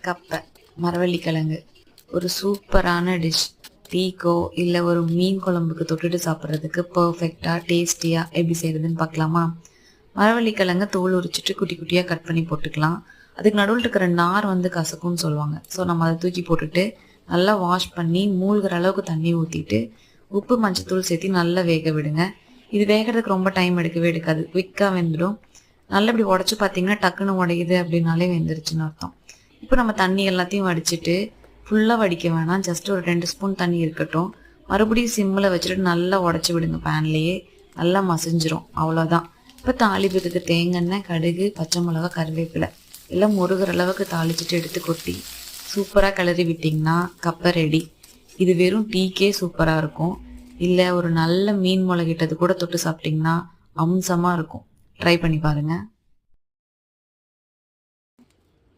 கப்பை, மரவள்ளிக்கிழங்கு ஒரு சூப்பரான டிஷ். டீக்கோ இல்லை ஒரு மீன் குழம்புக்கு தொட்டுட்டு சாப்பிட்றதுக்கு பர்ஃபெக்டாக டேஸ்டியாக எப்படி செய்கிறதுன்னு பார்க்கலாமா? மரவள்ளிக்கிழங்க தோல் உரிச்சிட்டு குட்டி குட்டியாக கட் பண்ணி போட்டுக்கலாம். அதுக்கு நடுவில் இருக்கிற நார் கசக்கும்னு சொல்லுவாங்க. ஸோ நம்ம அதை தூக்கி போட்டுட்டு நல்லா வாஷ் பண்ணி மூழ்கிற அளவுக்கு தண்ணி ஊற்றிட்டு உப்பு மஞ்சத்தூள் சேர்த்து நல்லா வேக விடுங்க. இது வேகிறதுக்கு ரொம்ப டைம் எடுக்கவே எடுக்காது, குவிக்காக வெந்துடும். நல்லா இப்படி உடச்சி பார்த்தீங்கன்னா டக்குன்னு உடையுது அப்படின்னாலே வெந்துருச்சுன்னு அர்த்தம். இப்போ நம்ம தண்ணி எல்லாத்தையும் வடிச்சிட்டு ஃபுல்லாக வடிக்க வேணாம், ஜஸ்ட் ஒரு 2 ஸ்பூன் தண்ணி இருக்கட்டும். மறுபடியும் சிம்மில் வச்சுட்டு நல்லா உடச்சி விடுங்க. பேன்லேயே நல்லா மசிஞ்சிரும், அவ்வளோதான். இப்போ தாளிப்புக்கு தேங்காய், கடுகு, பச்சை மிளகா, கருவேப்பிலை எல்லாம் முருகிற அளவுக்கு தாளிச்சிட்டு எடுத்து கொட்டி சூப்பராக கிளறி விட்டிங்கன்னா கப்பை ரெடி. இது வெறும் டீக்கே சூப்பராக இருக்கும். இல்லை ஒரு நல்ல மீன் முளைகிட்டது கூட தொட்டு சாப்பிட்டிங்கன்னா அம்சமாக இருக்கும். ட்ரை பண்ணி பாருங்கள்.